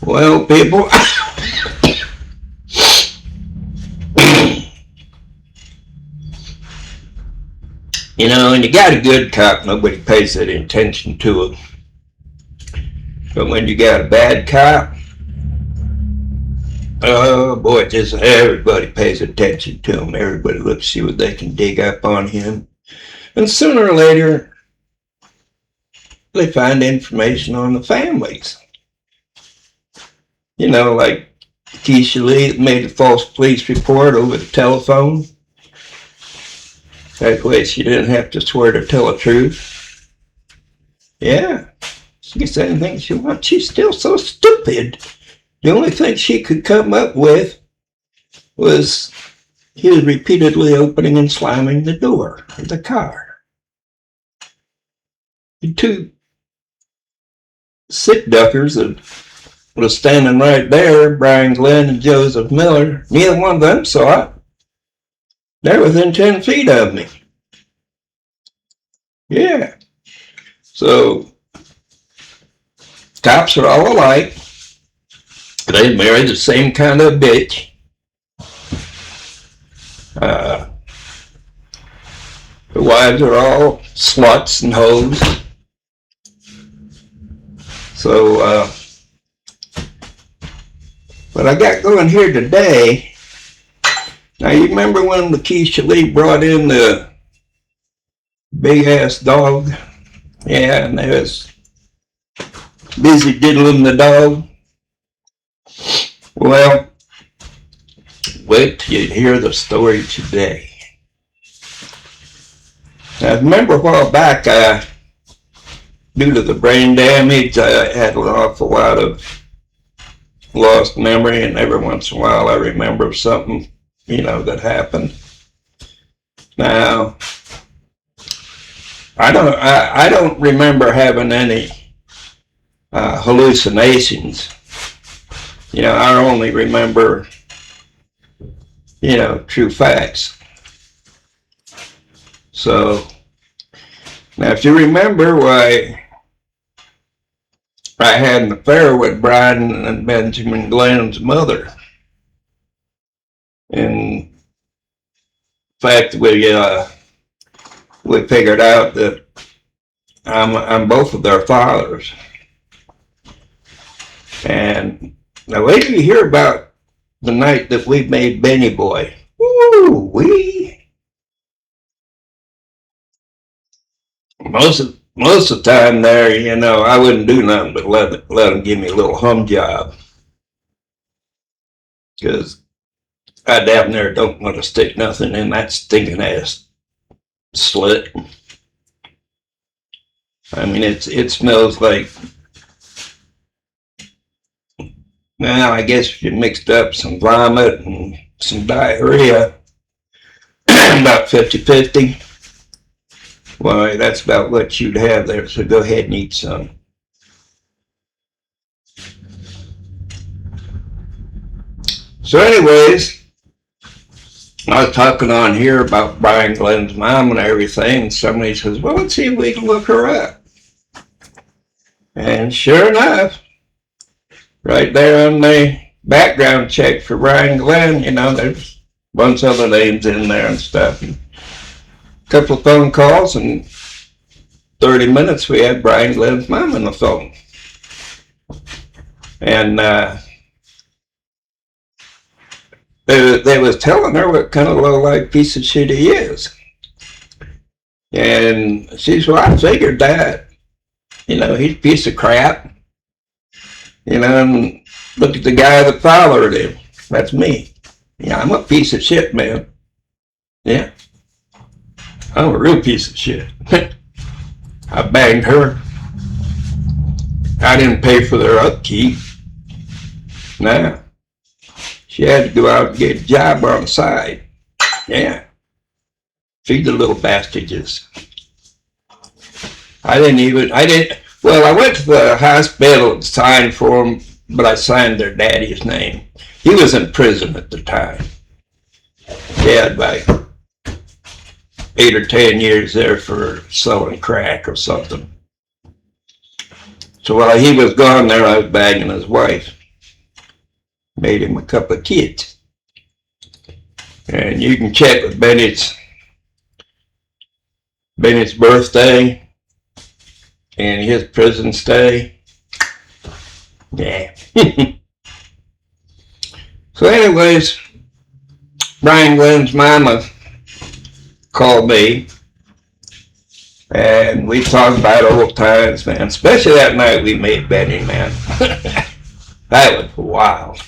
Well, people, you know, when you got a good cop, nobody pays that attention to it. But when you got a bad cop, oh boy, just everybody pays attention to him. Everybody looks to see what they can dig up on him. And sooner or later, they find information on the families. You know, like Keisha Lee made a false police report over the telephone. That way she didn't have to swear to tell the truth. Yeah, she can say anything she wants. She's still so stupid. The only thing she could come up with was he was repeatedly opening and slamming the door of the car. The two sick duckers that was standing right there, Brian Glenn and Joseph Miller, neither one of them saw it. They're within 10 feet of me. Yeah. So, cops are all alike. They marry the same kind of bitch. The wives are all sluts and hoes. So, what I got going here today, now you remember when Lakeisha Lee brought in the big ass dog? Yeah, and they was busy diddling the dog. Well, wait till you hear the story today. Now, remember a while back, due to the brain damage, I had an awful lot of lost memory, and every once in a while I remember something, you know, that happened. Now, I don't remember having any hallucinations. You know, I only remember, you know, true facts. So, now if you remember why I had an affair with Brian and Benjamin Glenn's mother. In fact, we figured out that I'm both of their fathers. And now wait till you hear about the night that we made Benny Boy. Woo wee! Most of the time there, you know, I wouldn't do nothing but let them give me a little hum job. Because I damn near don't want to stick nothing in that stinking ass slit. I mean, it smells like, well, I guess you mixed up some vomit and some diarrhea, about 50-50. Well, that's about what you'd have there, so go ahead and eat some. So anyways, I was talking on here about Brian Glenn's mom and everything, and somebody says, well, let's see if we can look her up. And sure enough, right there on the background check for Brian Glenn, you know, there's a bunch of other names in there and stuff. And a couple of phone calls, and 30 minutes we had Brian Glenn's mom on the phone. And they was telling her what kind of low-life piece of shit he is. And she said, well, I figured that. You know, he's a piece of crap. You know, and look at the guy that followed him. That's me. Yeah, I'm a piece of shit, man. Yeah. I'm a real piece of shit. I banged her. I didn't pay for their upkeep. Nah. She had to go out and get a job on the side. Yeah. Feed the little bastages. I went to the hospital and signed for them, but I signed their daddy's name. He was in prison at the time. He had like 8 or 10 years there for selling crack or something. So while he was gone there, I was bagging his wife. made him a couple of kids. And you can check with Bennett's birthday and his prison stay. Yeah. So anyways, Brian Glenn's mama called me and we talked about old times, man. Especially that night we made Benny, man. That was wild.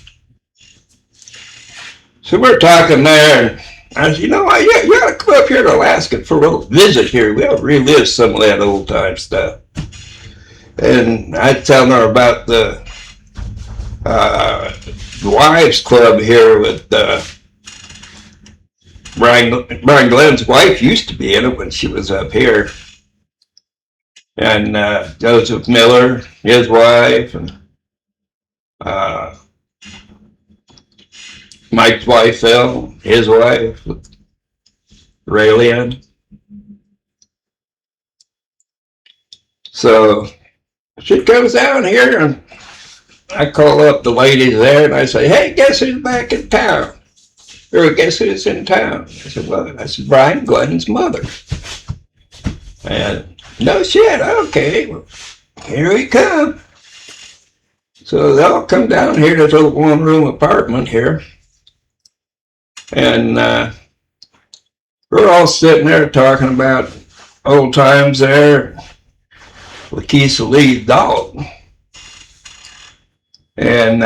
So we're talking there, and I said, you gotta come up here to Alaska for a little visit here. We ought to relive some of that old time stuff. And I tell her about the wives club here with Brian Glenn's wife used to be in it when she was up here. And Joseph Miller, his wife, and Mike Zweifel, his wife, Raylene. So she comes down here and I call up the ladies there and I say, hey, guess who's back in town? Or guess who's in town? I said, well, I said, Brian Glenn's mother. And no shit, okay, well, here we come. So they all come down here to this little one-room apartment here. And we're all sitting there talking about old times there with Keith Lee's dog. And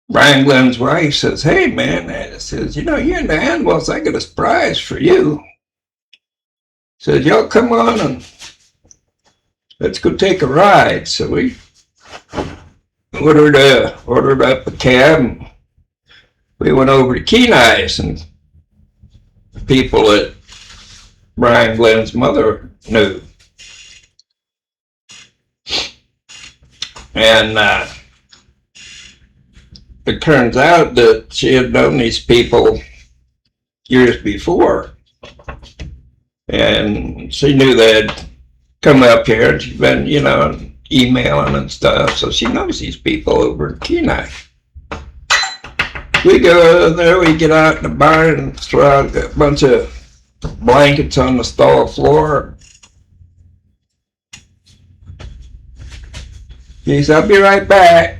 Brian Glenn's wife says, hey man, says, you're into animals, I got a surprise for you. Says, y'all come on and let's go take a ride. So we ordered up a cab and we went over to Kenais, and people that Brian Glenn's mother knew. And it turns out that she had known these people years before. And she knew they'd come up here and she'd been, emailing and stuff. So she knows these people over in Kenai. We go there, we get out in the barn and throw out a bunch of blankets on the stall floor. He said, I'll be right back.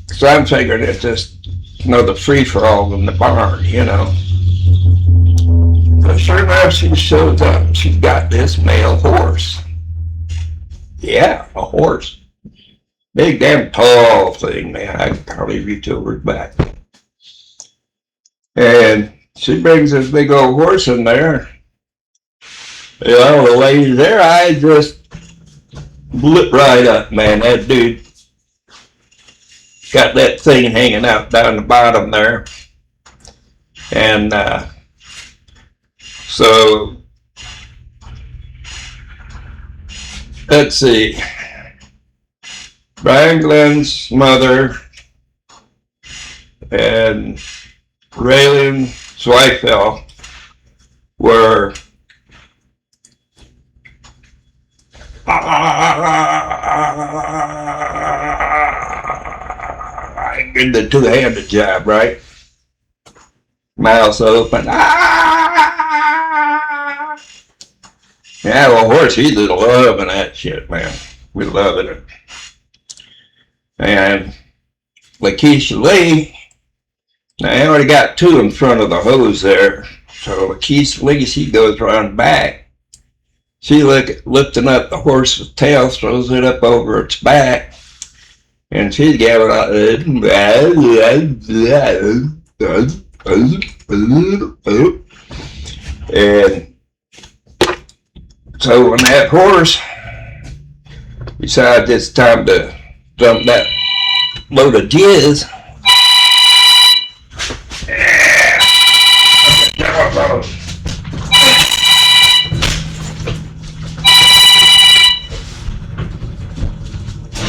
So I'm figuring it's just another free-for-all in the barn, But sure enough, she shows up and she's got this male horse. Yeah, a horse. Big damn tall thing, man. I can hardly reach over his back. And she brings this big old horse in there. The ladies, their eyes just lit right up, man. That dude got that thing hanging out down the bottom there. And so let's see. Brian Glenn's mother and Raylene Zweifel were I did the two-handed job, right? Mouth open. Yeah, well, horse, he's loving that shit, man. We're loving it. And Lakeisha Lee, now I already got two in front of the hose there. So Lakeisha Lee, she goes around back. She lifting up the horse's tail, throws it up over its back, and she's going out there. And so when that horse decides it's time to dump that load of jizz,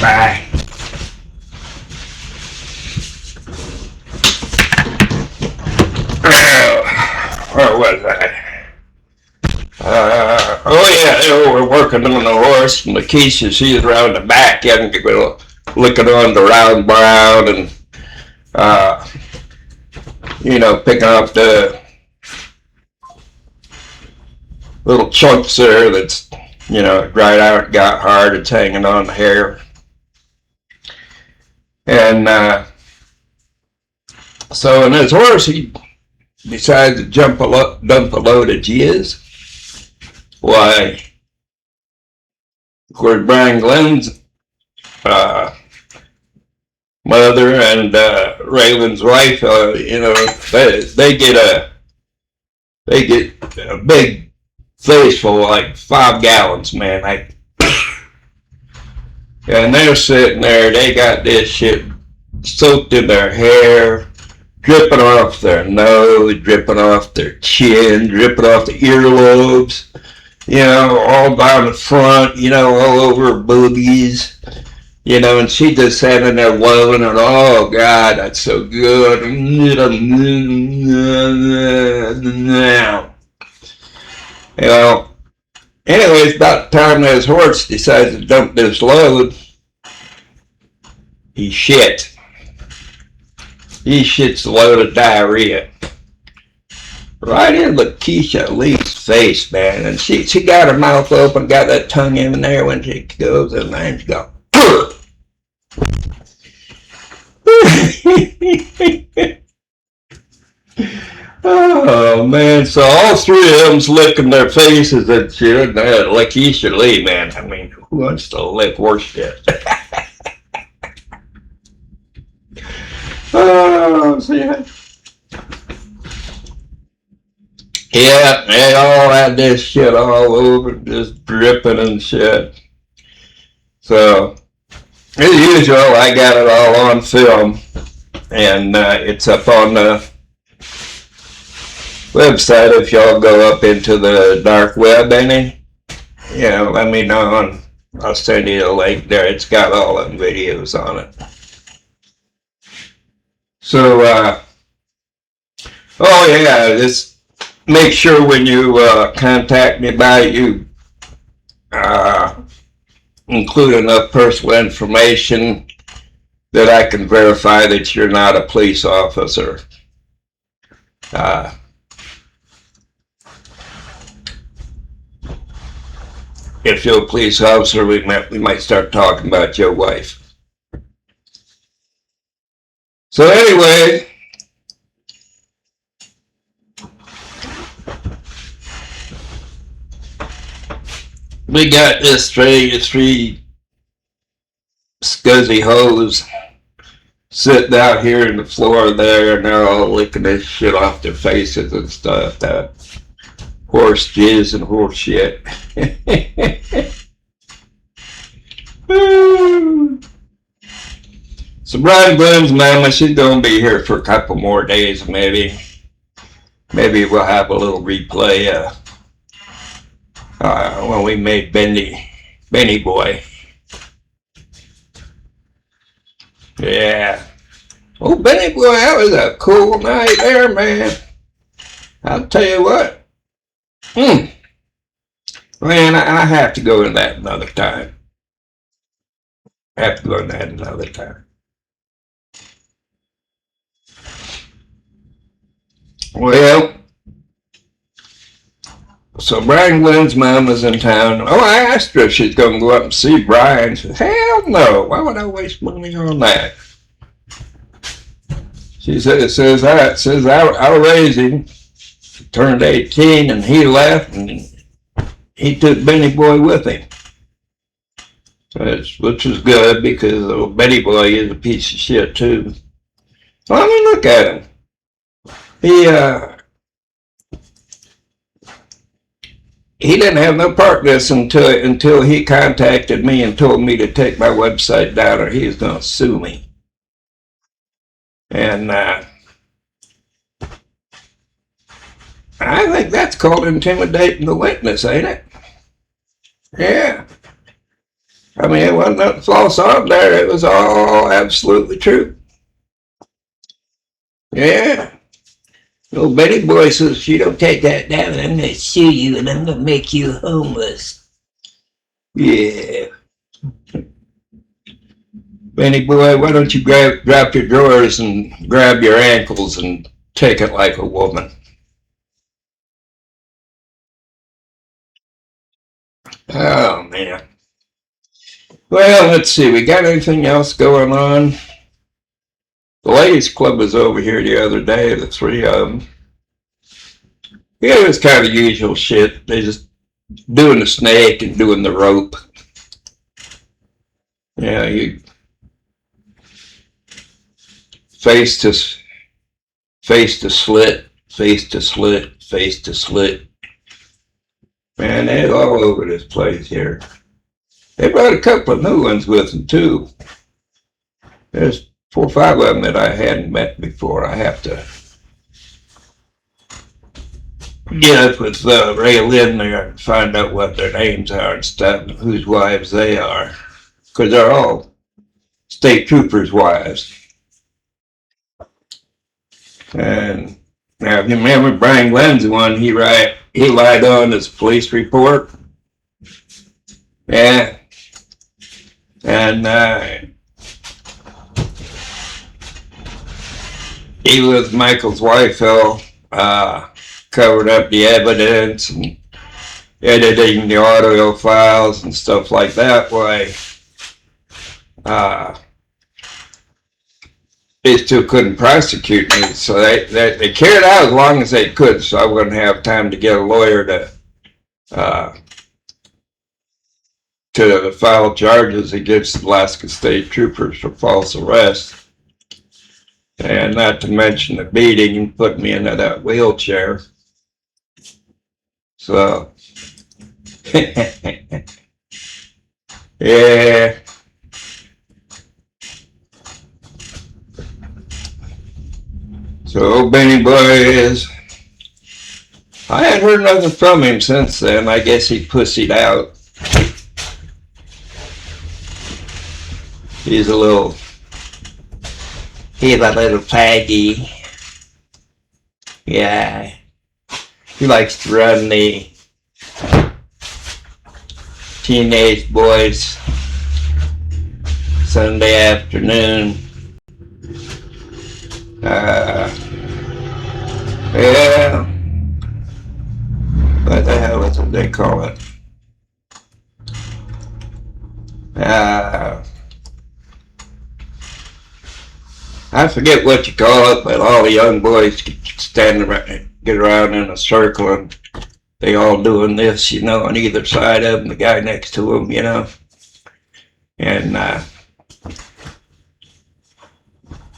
bye. Where was I? Oh yeah, they were working on the horse, and Lakeisha, she was around the back, having to go looking on the round brown and picking up the little chunks there that's dried out, got hard, it's hanging on the hair. And so in his horse, he decided to dump a load of jizz. Why, of course, Brian Glenn's mother and Raylan's wife, they get a big face full, like 5 gallons, man. And they're sitting there, they got this shit soaked in their hair, dripping off their nose, dripping off their chin, dripping off the earlobes, all down the front, all over her boobies, and she just sat in there wailing and, oh God, that's so good. Anyways, about the time that his horse decides to dump this load, he shits. He shits a load of diarrhea right in Lakeisha Lee's face, man. And she got her mouth open, got that tongue in there when she goes in there and she goes, oh man, so all 3 of them's licking their faces and shit. Lakeisha Lee, man, I mean, who wants to lick horse shit? Oh, see that? Yeah, they all had this shit all over, just dripping and shit. So, as usual, I got it all on film, and it's up on the website. If y'all go up into the dark web, let me know, and I'll send you a link there. It's got all them videos on it. So, just make sure when you contact me about it, you include enough personal information that I can verify that you're not a police officer. If you're a police officer, we might start talking about your wife. So anyway, we got this three scuzzy hoes sitting out here in the floor there, and they're all licking this shit off their faces and stuff. That horse jizz and horse shit. So Brian Glenn's mama, she's gonna be here for a couple more days, maybe. Maybe we'll have a little replay when we made Benny Boy. Yeah. Oh, Benny Boy, that was a cool night there, man. I'll tell you what. Man, I have to go in that another time. Well, so Brian Glenn's mom was in town. Oh, I asked her if she's going to go up and see Brian. She said, hell no. Why would I waste money on that? She says I'll raise him. He turned 18 and he left, and he took Benny Boy with him. Which was good, because Benny Boy is a piece of shit too. Well, I mean, look at him. He didn't have no part in this until he contacted me and told me to take my website down or he was going to sue me. And I think that's called intimidating the witness, ain't it? Yeah. I mean, it wasn't nothing false on there. It was all absolutely true. Yeah. Old Betty Boy says, if you don't take that down, I'm going to sue you and I'm going to make you homeless. Yeah. Benny boy, why don't you drop your drawers and grab your ankles and take it like a woman? Oh, man. Well, let's see. We got anything else going on? The ladies' club was over here the other day, the three of them. Yeah, it was kind of usual shit. They just doing the snake and doing the rope. Yeah, you face to face to slit, face to slit, face to slit. Man, they're all over this place here. They brought a couple of new ones with them too. There's 4 or 5 of them that I hadn't met before. I have to get up with Ray Lynn there and find out what their names are and stuff, and whose wives they are, because they're all state troopers' wives. And now, if you remember Brian Glenn's one, he lied on his police report. Yeah, and he with Michael's wife covered up the evidence and editing the audio files and stuff like that. Why they still couldn't prosecute me, so they carried out as long as they could, so I wouldn't have time to get a lawyer to file charges against Alaska State Troopers for false arrest. And not to mention the beating and putting me into that wheelchair. So, yeah. So old Benny boy is, I hadn't heard nothing from him since then. I guess he pussied out. He's a little faggy. Yeah. He likes to run the teenage boys Sunday afternoon. Yeah. What the hell is it they call it? I forget what you call it, but all the young boys stand around, get around in a circle, and they all doing this, on either side of them, the guy next to them, And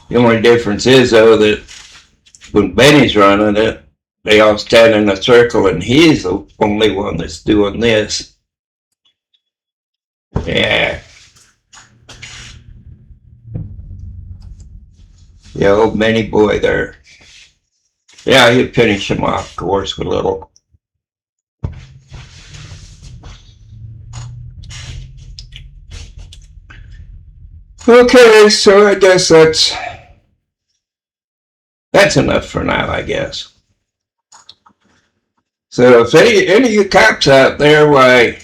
the only difference is, though, that when Benny's running it, they all stand in a circle, and he's the only one that's doing this. Yeah. Yeah, old Benny boy there. Yeah, he'd finish him off, of course, with a little. Okay, so I guess that's enough for now, I guess. So if any of you cops out there, why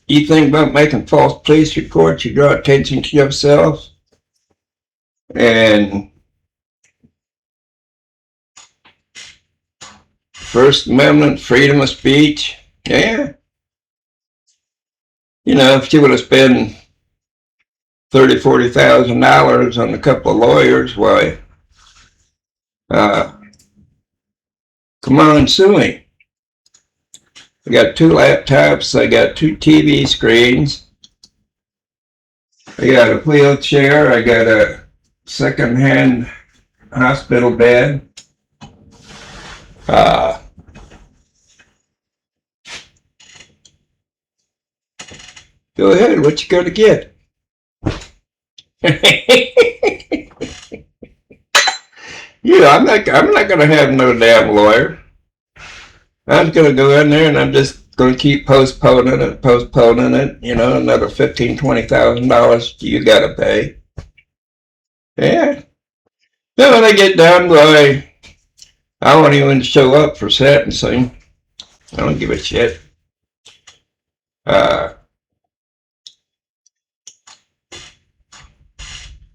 you think about making false police reports, you draw attention to yourself, and First Amendment, freedom of speech, yeah. If you would have spent $30,000-$40,000 on a couple of lawyers, why, come on and sue me. I got 2 laptops, I got 2 TV screens, I got a wheelchair, I got a second-hand hospital bed. Go ahead, what you gonna get? I'm not gonna have no damn lawyer. I'm gonna go in there and I'm just gonna keep postponing it, another $15,000-$20,000 you gotta pay. Yeah. Then when I get done, boy, I won't even show up for sentencing. I don't give a shit.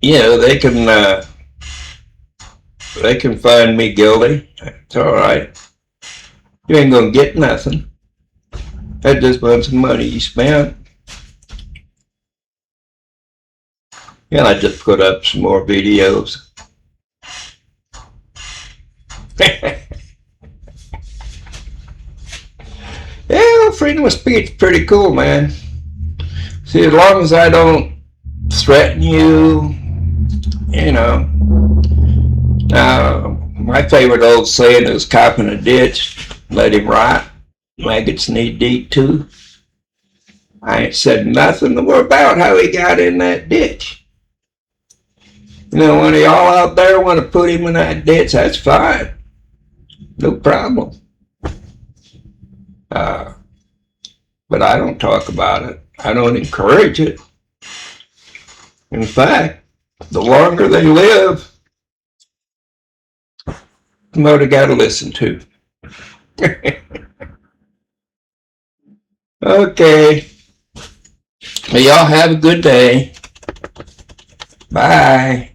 you know, they can find me guilty. It's all right. You ain't gonna get nothing. That just was some money you spent. And I just put up some more videos. Yeah, freedom of speech is pretty cool, man. See, as long as I don't threaten you, you know. My favorite old saying is cop in a ditch, let him rot. Maggots need to eat too. I ain't said nothing more about how he got in that ditch. You know, when y'all out there want to put him in that ditch, that's fine. No problem. But I don't talk about it. I don't encourage it. In fact, the longer they live, the more they got to listen to. Okay. Well, y'all have a good day. Bye.